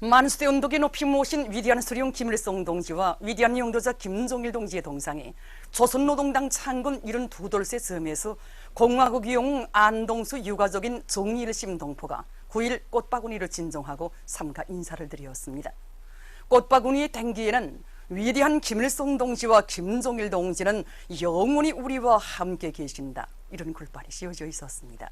만수대 운동에 높이 모신 위대한 수령 김일성 동지와 위대한 영도자 김종일 동지의 동상이 조선노동당 창건 72돌새 즈음에서 공화국 영웅 안동수 유가족인 정일심 동포가 9일 꽃바구니를 진정하고 삼가 인사를 드렸습니다. 꽃바구니의 댕기에는 위대한 김일성 동지와 김종일 동지는 영원히 우리와 함께 계신다, 이런 글발이 씌워져 있었습니다.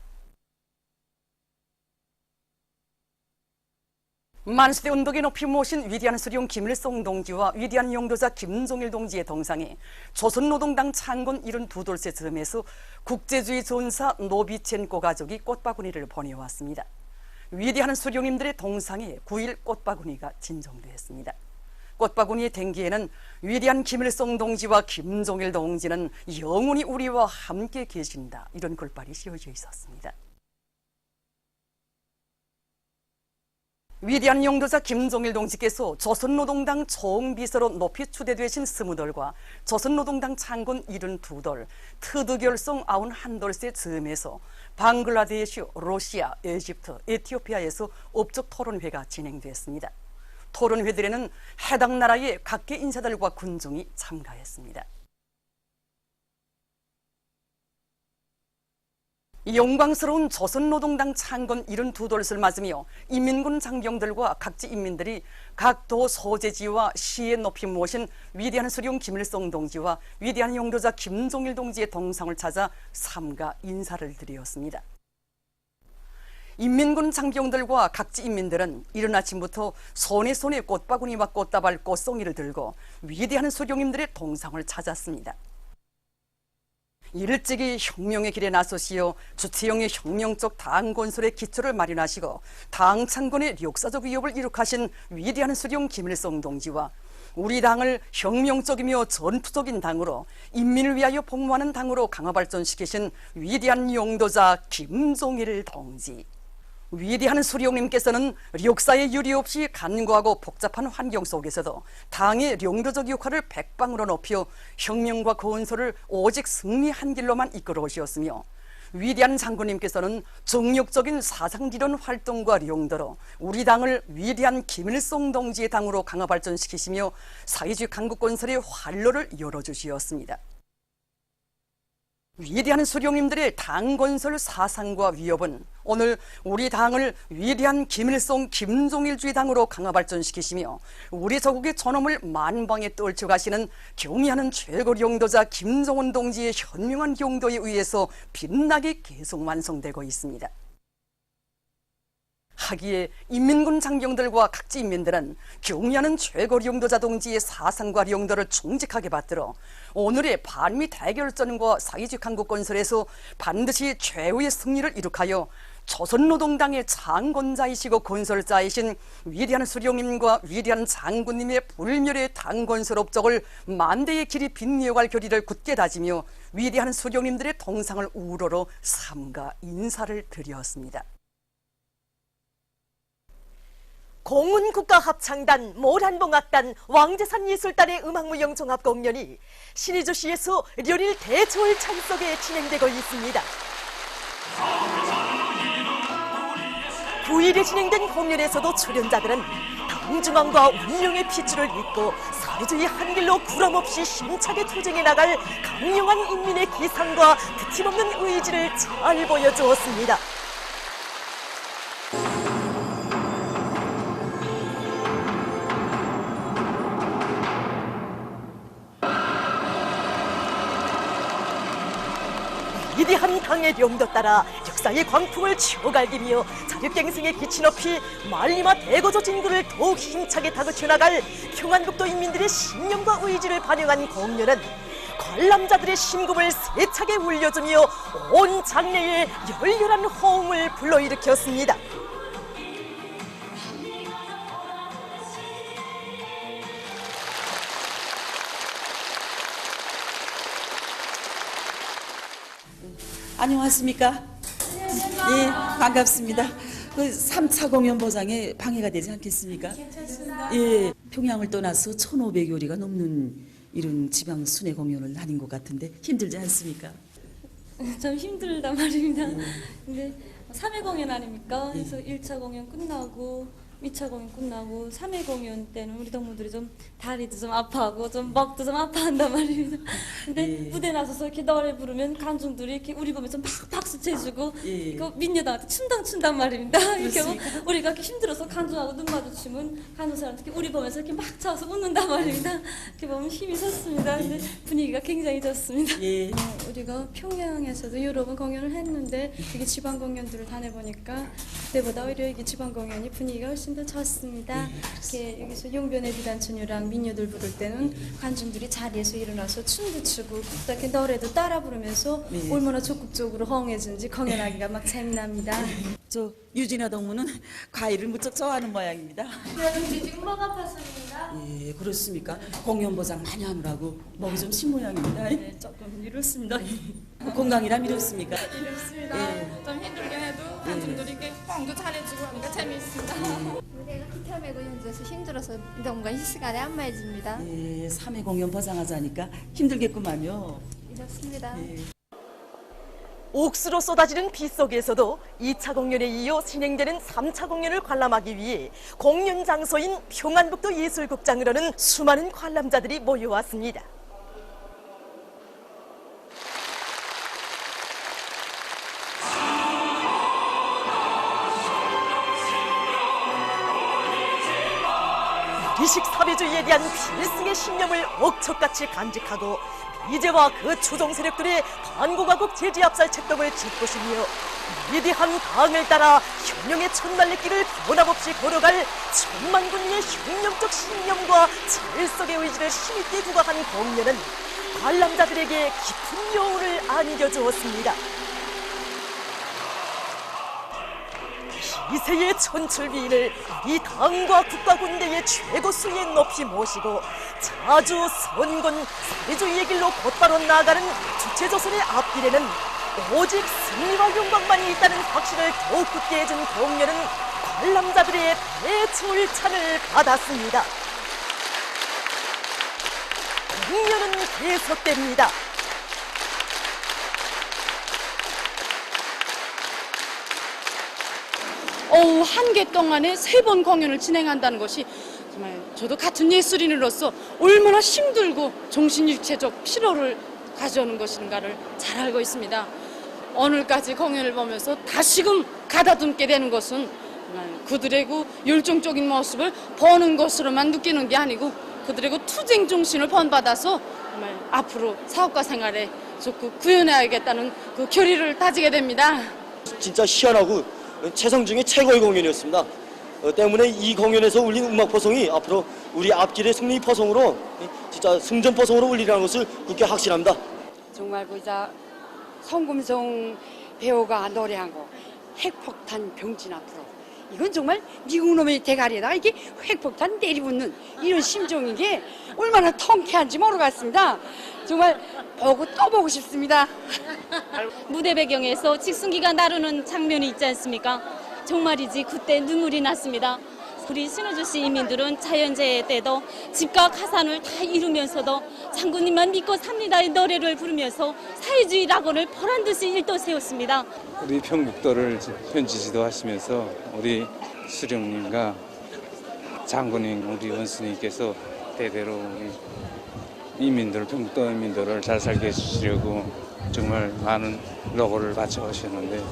만수대 운동에 높이 모신 위대한 수령 김일성 동지와 위대한 영도자 김종일 동지의 동상이 조선노동당 창건 72돌새 즈음에서 국제주의 전사 노비첸코 가족이 꽃바구니를 보내왔습니다. 위대한 수령님들의 동상에 9일 꽃바구니가 진정되었습니다. 꽃바구니의 댕기에는 위대한 김일성 동지와 김종일 동지는 영원히 우리와 함께 계신다, 이런 글발이 씌워져 있었습니다. 위대한 영도자 김종일 동지께서 조선노동당 총비서로 높이 추대되신 20돌과 조선노동당 창건 72돌, 트드 결성 91돌새 즈음에서 방글라데시, 러시아, 이집트, 에티오피아에서 업적 토론회가 진행됐습니다. 토론회들에는 해당 나라의 각계 인사들과 군중이 참가했습니다. 영광스러운 조선노동당 창건 72돌을 맞으며 인민군 장병들과 각지 인민들이 각 도 소재지와 시에 높이 모신 위대한 수령 김일성 동지와 위대한 영도자 김종일 동지의 동상을 찾아 삼가 인사를 드렸습니다. 인민군 장병들과 각지 인민들은 이른 아침부터 손에 꽃바구니와 꽃다발, 꽃송이를 들고 위대한 수령님들의 동상을 찾았습니다. 일찍이 혁명의 길에 나서시어 주체형의 혁명적 당 건설의 기초를 마련하시고 당 창건의 역사적 위협을 이룩하신 위대한 수령 김일성 동지와 우리 당을 혁명적이며 전투적인 당으로 인민을 위하여 복무하는 당으로 강화 발전시키신 위대한 영도자 김종일 동지, 위대한 수령님께서는 역사의 유리 없이 간과하고 복잡한 환경 속에서도 당의 영도적 역할을 백방으로 높여 혁명과 건설을 오직 승리한 길로만 이끌어 오셨으며, 위대한 장군님께서는 정력적인 사상지론 활동과 용도로 우리 당을 위대한 김일성 동지의 당으로 강화 발전시키시며 사회주의 강국 건설의 활로를 열어주시었습니다. 위대한 수령님들의 당 건설 사상과 위협은 오늘 우리 당을 위대한 김일성 김종일주의 당으로 강화 발전시키시며 우리 조국의 존엄을 만방에 떨쳐가시는 경의하는 최고 영도자 김정은 동지의 현명한 용도에 의해서 빛나게 계속 완성되고 있습니다. 하기에 인민군 장병들과 각지 인민들은 경의하는 최고 영도자 동지의 사상과 용도를 충직하게 받들어 오늘의 반미 대결전과 사회주의 강국 건설에서 반드시 최후의 승리를 이룩하여 조선노동당의 창건자이시고 건설자이신 위대한 수령님과 위대한 장군님의 불멸의 당 건설 업적을 만대의 길이 빛내어갈 결의를 굳게 다지며 위대한 수령님들의 동상을 우러러 삼가 인사를 드렸습니다. 공훈국가합창단, 모란봉악단, 왕재산예술단의 음악무용 종합공연이 신의주시에서 련일 대초월 창석에 진행되고 있습니다. 9일에 진행된 공연에서도 출연자들은 당중앙과 운명의 핏줄을 잇고 사회주의 한 길로 구람없이 힘차게 투쟁해 나갈 강력한 인민의 기상과 드침없는 의지를 잘 보여주었습니다. 위대한 당의 용도 따라 역사의 광풍을 치어갈기며 자력갱생의 기치 높이 만리마 대거조 진구를 더욱 힘차게 다그쳐 나갈 평안북도 인민들의 신념과 의지를 반영한 공연은 관람자들의 심금을 세차게 울려주며 온 장내에 열렬한 호응을 불러일으켰습니다. 안녕하십니까? 예, 반갑습니다. 그 3차 공연 보장에 방해가 되지 않겠습니까? 괜찮습니다. 예, 평양을 떠나서 1,500여리가 넘는 이런 지방 순회 공연을 하는 것 같은데 힘들지 않습니까? 좀 힘들단 말입니다. 근데 3회 공연 아닙니까? 그래서 1차 공연 끝나고 2차 공연 끝나고 3회 공연 때는 우리 동무들이 좀 다리도 좀 아파하고 좀 목도 좀 아파한단 말입니다. 근데 예. 무대 나서서 이렇게 노래 부르면 관중들이 이렇게 우리 보면서 막 박수 쳐주고 예. 이거 민요당한테 춤당 춘단 말입니다. 이렇게 뭐 그렇습니까? 우리가 이렇게 힘들어서 관중하고 눈 마주치면 관중 사람들이 우리 보면서 이렇게 막 차서 웃는단 말입니다. 이렇게 보면 힘이 섰습니다. 근데 분위기가 굉장히 좋습니다. 예. 우리가 평양에서도 여러 번 공연을 했는데 이게 지방 공연들을 다녀보니까 그때보다 오히려 이게 지방 공연이 분위기가 훨씬 더 좋습니다. 이렇게 여기서 용변의 비단춘유랑 민요들 부를 때는 관중들이 자리에서 일어나서 춤도 추고 또 이렇게 노래도 따라 부르면서 네. 얼마나 적극적으로 허응해주는지 공연하기가 막 재미납니다. 저 유진아 동무는 과일을 무척 좋아하는 모양입니다. 네, 지금 목 아팠습니다. 예, 그렇습니까? 공연 보장 많이 하느라고 목이 좀 쉰 모양입니다. 네, 조금 이렇습니다. 건강이라 미뤘습니까? 이렇습니다. 예. 좀 힘들긴 해도 관중들이 이렇게 뻥도 잘해주고 하니까 재미있습니다. 무대가 기타 메고 연주해서 힘들어서 뭔가 이 시간에 안마해줍니다. 예, 3회 공연 보장하자니까 힘들겠구만요. 이렇습니다. 예. 옥수로 쏟아지는 비 속에서도 2차 공연에 이어 진행되는 3차 공연을 관람하기 위해 공연 장소인 평안북도 예술극장으로는 수많은 관람자들이 모여왔습니다. 미식 사회주의에 대한 필승의 신념을 억척같이 간직하고 이제와 그 추종 세력들의 반공화국 제지압살 책동을 짓고시며 위대한 당을 따라 혁명의 첫날래길을 변함없이 걸어갈 천만 군인의 혁명적 신념과 철석의 의지를 힘있게 부각한 공연은 관람자들에게 깊은 여운을 안겨주었습니다. 이세의 천출비인을 이 당과 국가군대의 최고 수위에 높이 모시고 자주 선군 사회주의의 길로 곧바로 나아가는 주체조선의 앞길에는 오직 승리와 영광만이 있다는 확신을 더욱 굳게 해준 공연은 관람자들의 대출찬을 받았습니다. 공연은 계속됩니다. 오후 한 개 동안에 3번 공연을 진행한다는 것이 정말 저도 같은 예술인으로서 얼마나 힘들고 정신일체적 피로를 가져오는 것인가를 잘 알고 있습니다. 오늘까지 공연을 보면서 다시금 가다듬게 되는 것은 정말 그들의 그 열정적인 모습을 보는 것으로만 느끼는 게 아니고 그들의 그 투쟁 정신을 본받아서 정말 앞으로 사업가 생활에 적극 구현해야겠다는 그 결의를 다지게 됩니다. 진짜 희한하고 최상 중에 최고의 공연이었습니다. 때문에 이 공연에서 울린 음악 포성이 앞으로 우리 앞길의 승리 포성으로 진짜 승전 포성으로 울리라는 것을 굳게 확신합니다. 정말 그자 성금성 배우가 노래한 거 핵폭탄 병진 앞으로 이건 정말 미국 놈의 대가리에다가 이게 핵폭탄 내리붙는 이런 심정인 게 얼마나 통쾌한지 모르겠습니다. 정말 보고 또 보고 싶습니다. 무대 배경에서 직승기가 나르는 장면이 있지 않습니까? 정말이지 그때 눈물이 났습니다. 우리 신우주시 인민들은 자연재해 때도 집과 가산을 다 이루면서도 장군님만 믿고 삽니다의 노래를 부르면서 사회주의 낙원을 보란듯이 일떠세웠습니다. 우리 평북도를 현지 지도하시면서 우리 수령님과 장군님, 우리 원수님께서 대대로 우리 인민들, 평북도 인민들을 잘 살게 해주시려고 정말 많은 노고를 바쳐오셨는데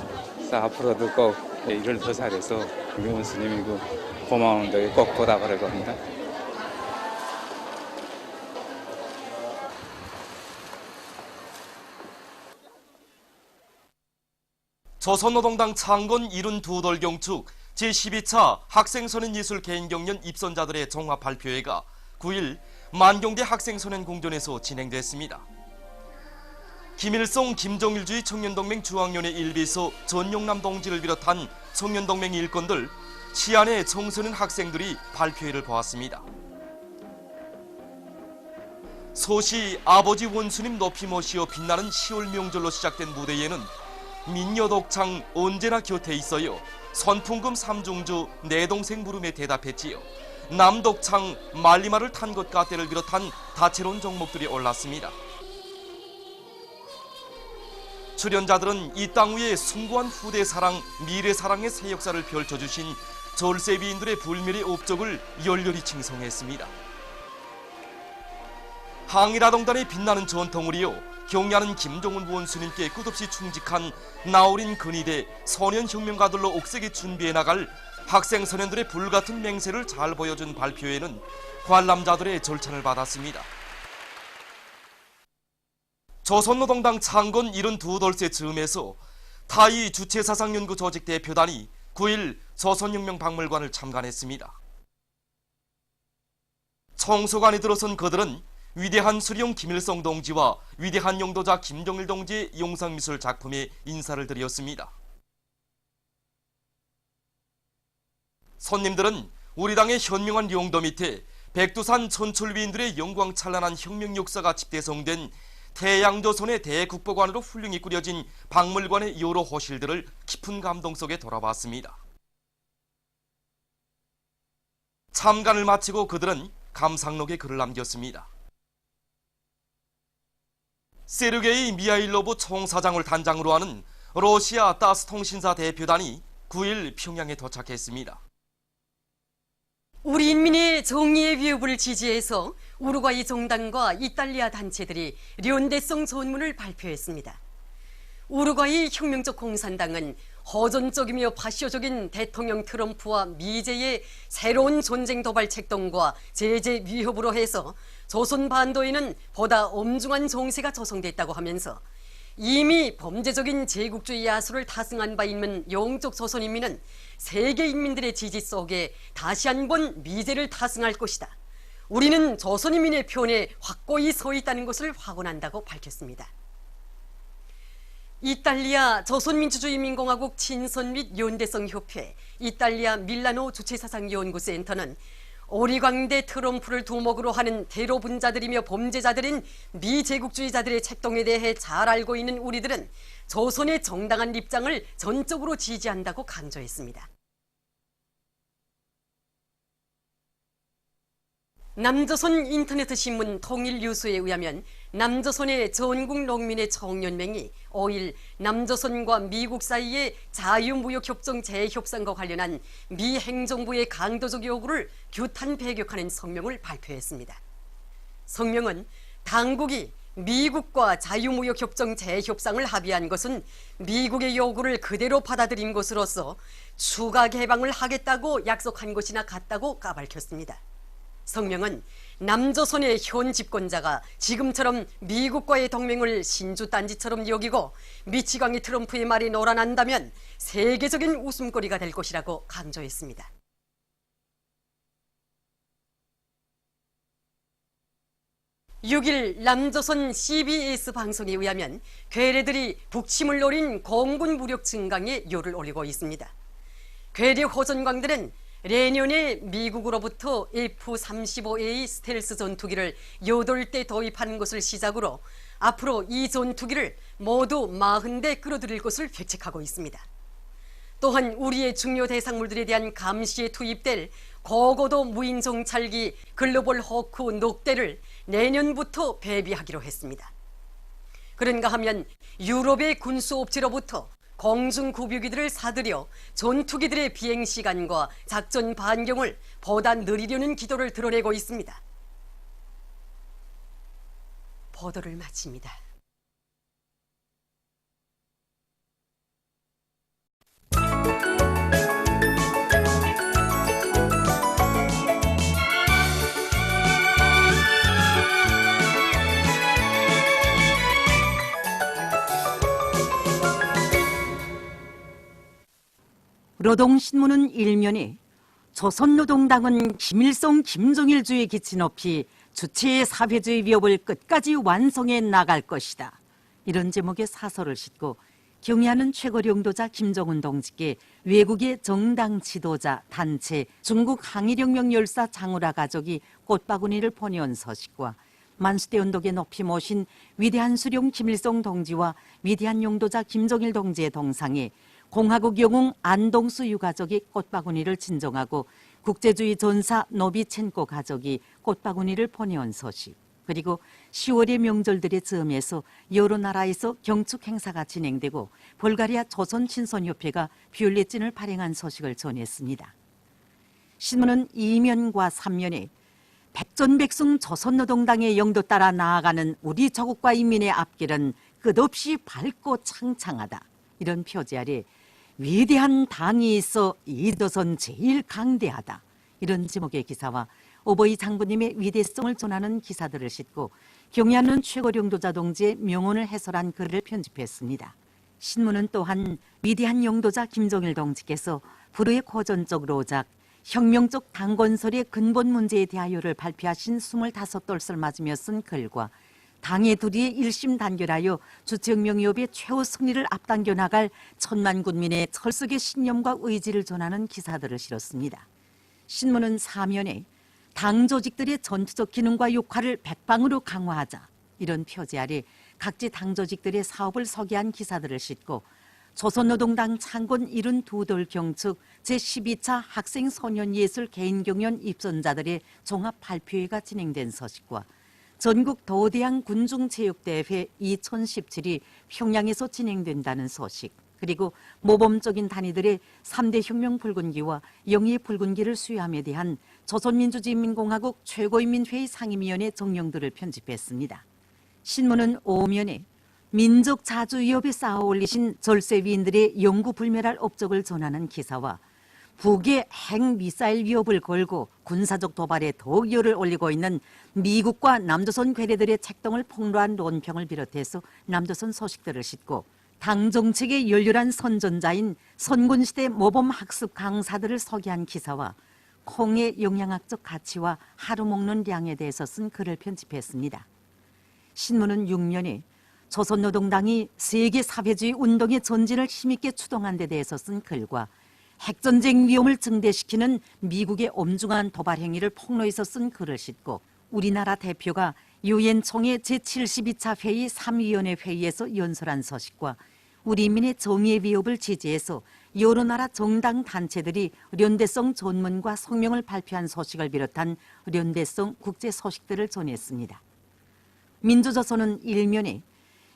앞으로도 꼭 일을 더 잘해서 우리 원수님이고 고마운 데 꼭 보답을 해봅니다. 조선노동당 창건 72돌경축 제12차 학생선언예술 개인경연 입선자들의 종합 발표회가 9일 만경대 학생선언공전에서 진행됐습니다. 김일성 김정일주의 청년동맹 중앙위원회 일비소 전용남 동지를 비롯한 청년동맹 일꾼들 시안의 청소년 학생들이 발표회를 보았습니다. 소시 아버지 원수님 높이 모시어 빛나는 10월 명절로 시작된 무대에는 민요독창 언제나 곁에 있어요 선풍금 삼중주 내 동생 물음에 대답했지요. 남독창 말리마를 탄 것 같대를 비롯한 다채로운 종목들이 올랐습니다. 출연자들은 이 땅 위에 숭고한 후대 사랑, 미래 사랑의 새 역사를 펼쳐주신 졸세비인들의 불멸의 업적을 열렬히 칭송했습니다. 항일아동단의 빛나는 전통으로요, 경야는 김정은 원수님께 끝없이 충직한 나어린 근위대 소년혁명가들로 옥색이 준비해 나갈 학생 소년들의 불같은 맹세를 잘 보여준 발표회는 관람자들의 절찬을 받았습니다. 조선노동당 창건 72돌세 즈음에서 타이 주체사상연구 조직 대표단이 9일 조선혁명박물관을 참관했습니다. 청소관에 들어선 그들은 위대한 수령 김일성 동지와 위대한 용도자 김정일 동지의 영상미술 작품에 인사를 드렸습니다. 손님들은 우리 당의 현명한 용도 밑에 백두산 천출위인들의 영광찬란한 혁명 역사가 집대성된 태양조선의 대국보관으로 훌륭히 꾸려진 박물관의 여러 호실들을 깊은 감동 속에 돌아봤습니다. 참관을 마치고 그들은 감상록에 글을 남겼습니다. 세르게이 미하일로브 총사장을 단장으로 하는 러시아 따스통신사 대표단이 9일 평양에 도착했습니다. 우리 인민의 정의의 위협을 지지해서 우루과이 정당과 이탈리아 단체들이 련대성 전문을 발표했습니다. 우루과이 혁명적 공산당은 허전적이며 파쇼적인 대통령 트럼프와 미제의 새로운 전쟁 도발 책동과 제재 위협으로 해서 조선 반도에는 보다 엄중한 정세가 조성됐다고 하면서 이미 범죄적인 제국주의 야수를 타승한 바 있는 영적 조선인민은 세계 인민들의 지지 속에 다시 한번 미제를 타승할 것이다. 우리는 조선인민의 편에 확고히 서 있다는 것을 확언한다고 밝혔습니다. 이탈리아 조선민주주의민공화국 친선 및 연대성 협회 이탈리아 밀라노 주체사상연구센터는 오리광대 트럼프를 두목으로 하는 테러 분자들이며 범죄자들인 미제국주의자들의 책동에 대해 잘 알고 있는 우리들은 조선의 정당한 입장을 전적으로 지지한다고 강조했습니다. 남조선 인터넷 신문 통일뉴스에 의하면 남조선의 전국 농민의 총연맹이 5일 남조선과 미국 사이의 자유무역협정 재협상과 관련한 미 행정부의 강도적 요구를 규탄 배격하는 성명을 발표했습니다. 성명은 당국이 미국과 자유무역협정 재협상을 합의한 것은 미국의 요구를 그대로 받아들인 것으로서 추가 개방을 하겠다고 약속한 것이나 같다고 까발켰습니다. 성명은 남조선의 현 집권자가 지금처럼 미국과의 동맹을 신주단지처럼 여기고 미치광이 트럼프의 말이 놀아난다면 세계적인 웃음거리가 될 것이라고 강조했습니다. (6일) 남조선 CBS 방송에 의하면 괴뢰들이 북침을 노린 공군 무력 증강에 요를 올리고 있습니다. 괴뢰 호전광들은 내년에 미국으로부터 F-35A 스텔스 전투기를 8대 도입하는 것을 시작으로 앞으로 이 전투기를 모두 40대 끌어들일 것을 계획하고 있습니다. 또한 우리의 중요 대상물들에 대한 감시에 투입될 고고도 무인 정찰기 글로벌 호크 녹대를 내년부터 배비하기로 했습니다. 그런가 하면 유럽의 군수업체로부터 공중구비기들을 사들여 전투기들의 비행시간과 작전 반경을 보다 늘리려는 기도를 드러내고 있습니다. 보도를 마칩니다. 노동신문은 일면에 조선노동당은 김일성 김정일주의 기치 높이 주체의 사회주의 위협을 끝까지 완성해 나갈 것이다. 이런 제목의 사설을 싣고 경애하는 최고령도자 김정은 동지께 외국의 정당 지도자, 단체, 중국 항일혁명 열사 장우라 가족이 꽃바구니를 보내온 서식과 만수대 언덕에 높이 모신 위대한 수령 김일성 동지와 위대한 용도자 김정일 동지의 동상에 공화국 영웅 안동수 유가족이 꽃바구니를 진정하고 국제주의 전사 노비첸코 가족이 꽃바구니를 보내온 소식, 그리고 10월의 명절들의 즈음에서 여러 나라에서 경축 행사가 진행되고 불가리아 조선친선협회가 뷰레틴을 발행한 소식을 전했습니다. 신문은 2면과 3면에 백전백승 조선노동당의 영도 따라 나아가는 우리 조국과 인민의 앞길은 끝없이 밝고 창창하다. 이런 표지 아래 위대한 당이 있어 이 조선 제일 강대하다. 이런 제목의 기사와 오보이 장군님의 위대성을 전하는 기사들을 싣고 경의하는 최고령도자 동지의 명언을 해설한 글을 편집했습니다. 신문은 또한 위대한 영도자 김정일 동지께서 불후의 고전적 로작, 혁명적 당건설의 근본 문제에 대하여를 발표하신 25돌을 맞으며 쓴 글과 당의 두리에 일심단결하여 주체혁명위협의 최후 승리를 앞당겨 나갈 천만 군민의 철석의 신념과 의지를 전하는 기사들을 실었습니다. 신문은 사면에 당 조직들의 전투적 기능과 역할을 백방으로 강화하자, 이런 표지 아래 각지 당 조직들의 사업을 소개한 기사들을 싣고 조선노동당 창건 72돌 경축 제12차 학생소년예술 개인경연 입선자들의 종합 발표회가 진행된 소식과 전국 도대항 군중체육대회 2017이 평양에서 진행된다는 소식, 그리고 모범적인 단위들의 3대 혁명 붉은기와 영예 붉은기를 수여함에 대한 조선민주주의인민공화국 최고인민회의 상임위원회 정령들을 편집했습니다. 신문은 5면에 민족 자주위협에 쌓아 올리신 절세위인들의 영구불멸할 업적을 전하는 기사와 북의 핵미사일 위협을 걸고 군사적 도발에 더욱 열을 올리고 있는 미국과 남조선 괴뢰들의 책동을 폭로한 논평을 비롯해서 남조선 소식들을 싣고 당 정책의 열렬한 선전자인 선군시대 모범학습 강사들을 소개한 기사와 콩의 영양학적 가치와 하루 먹는 량에 대해서 쓴 글을 편집했습니다. 신문은 6면에 조선노동당이 세계 사회주의 운동의 전진을 힘있게 추동한 데 대해서 쓴 글과 핵전쟁 위험을 증대시키는 미국의 엄중한 도발 행위를 폭로해서 쓴 글을 싣고 우리나라 대표가 유엔 총회 제72차 회의 3위원회 회의에서 연설한 소식과 우리 인민의 정의의 위협을 지지해서 여러 나라 정당 단체들이 연대성 전문과 성명을 발표한 소식을 비롯한 연대성 국제 소식들을 전했습니다. 민주조선은 1면에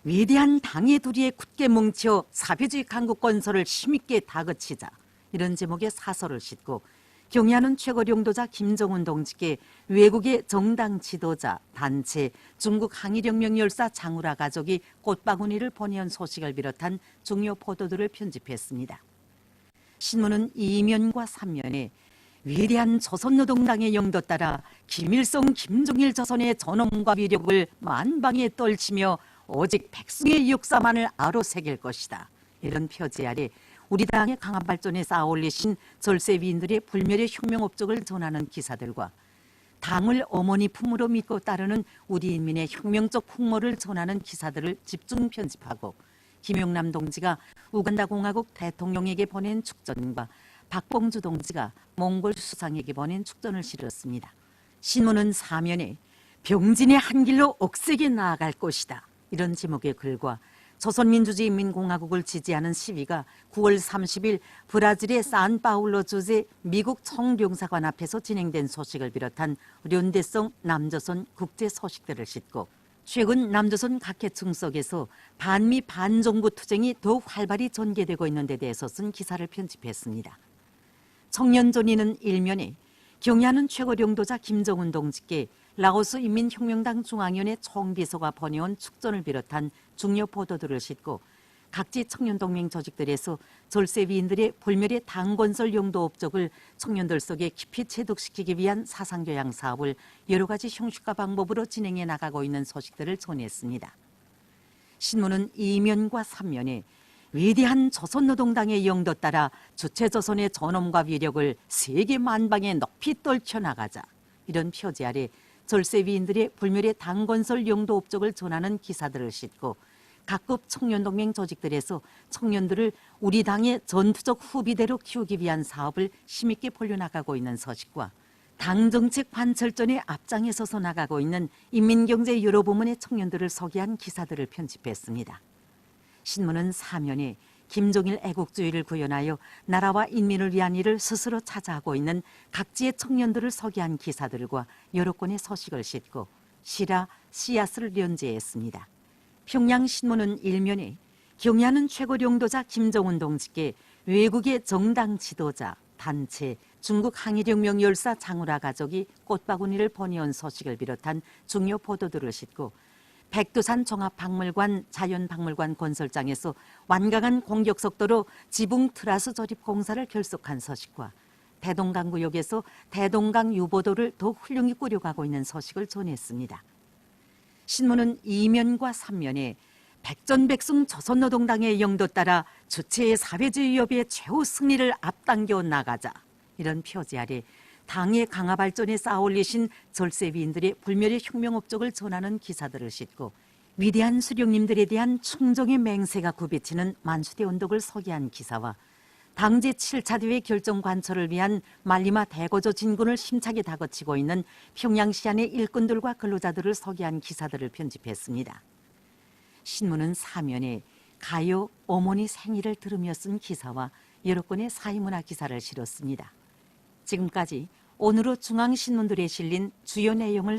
위대한 당의 두리에 굳게 뭉쳐 사회주의 강국 건설을 힘있게 다그치자, 이런 제목의 사설을 싣고 경의하는 최고령도자 김정은 동지께 외국의 정당 지도자, 단체, 중국 항일혁명 열사 장우라 가족이 꽃바구니를 보내온 소식을 비롯한 중요 보도들을 편집했습니다. 신문은 2면과 3면에 위대한 조선노동당의 영도 따라 김일성, 김정일 조선의 전엄과 위력을 만방에 떨치며 오직 백성의 역사만을 아로새길 것이다. 이런 표지 아래 우리 당의 강한 발전에 쌓아 올리신 절세위인들의 불멸의 혁명 업적을 전하는 기사들과 당을 어머니 품으로 믿고 따르는 우리 인민의 혁명적 풍모를 전하는 기사들을 집중 편집하고 김영남 동지가 우간다 공화국 대통령에게 보낸 축전과 박봉주 동지가 몽골 수상에게 보낸 축전을 실었습니다. 신문은 사면에 병진의 한 길로 억세게 나아갈 것이다. 이런 제목의 글과 조선민주주의인민공화국을 지지하는 시위가 9월 30일 브라질의 산파울로 주재 미국 총領사관 앞에서 진행된 소식을 비롯한 연대성 남조선 국제 소식들을 싣고 최근 남조선 각계층 속에서 반미 반정부 투쟁이 더욱 활발히 전개되고 있는 데 대해서 쓴 기사를 편집했습니다. 청년전의는 1면에 경의하는 최고령도자 김정은 동지께 라오스 인민혁명당 중앙위원회 총비서가 보내온 축전을 비롯한 중요 보도들을 싣고 각지 청년동맹 조직들에서 절세위인들의 불멸의 당건설 용도 업적을 청년들 속에 깊이 체득시키기 위한 사상교양 사업을 여러 가지 형식과 방법으로 진행해 나가고 있는 소식들을 전했습니다. 신문은 2면과 3면에 위대한 조선노동당의 영도 따라 주체조선의 전엄과 위력을 세계 만방에 높이 떨쳐나가자, 이런 표지 아래 절세위인들의 불멸의 당건설 용도 업적을 전하는 기사들을 싣고 각급 청년동맹 조직들에서 청년들을 우리 당의 전투적 후비대로 키우기 위한 사업을 힘있게 벌려나가고 있는 소식과 당정책 관철전에 앞장에 서서 나가고 있는 인민경제 여러 부문의 청년들을 소개한 기사들을 편집했습니다. 신문은 사면에 김정일 애국주의를 구현하여 나라와 인민을 위한 일을 스스로 찾아하고 있는 각지의 청년들을 소개한 기사들과 여러 건의 소식을 싣고 시라, 씨앗을 연재했습니다. 평양신문은 1면에 경의하는 최고령도자 김정은 동지께 외국의 정당 지도자, 단체, 중국 항일혁명 열사 장우라 가족이 꽃바구니를 보내온 소식을 비롯한 중요 보도들을 싣고 백두산 종합박물관 자연박물관 건설장에서 완강한 공격 속도로 지붕 트라스 조립 공사를 결속한 소식과 대동강구역에서 대동강 유보도를 더욱 훌륭히 꾸려가고 있는 소식을 전했습니다. 신문은 2면과 3면에 백전백승 조선노동당의 영도 따라 주체의 사회주의 위협의 최후 승리를 앞당겨 나가자, 이런 표지 아래 당의 강화 발전에 쌓아올리신 절세위인들의 불멸의 혁명 업적을 전하는 기사들을 싣고 위대한 수령님들에 대한 충정의 맹세가 굽이치는 만수대 운동을 소개한 기사와 당 제7차 대회 결정 관철을 위한 말리마 대거조 진군을 힘차게 다그치고 있는 평양시 안의 일꾼들과 근로자들을 소개한 기사들을 편집했습니다. 신문은 사면에 가요 어머니 생일을 들으며 쓴 기사와 여러 건의 사회문화 기사를 실었습니다. 지금까지 오늘의 중앙신문들에 실린 주요 내용을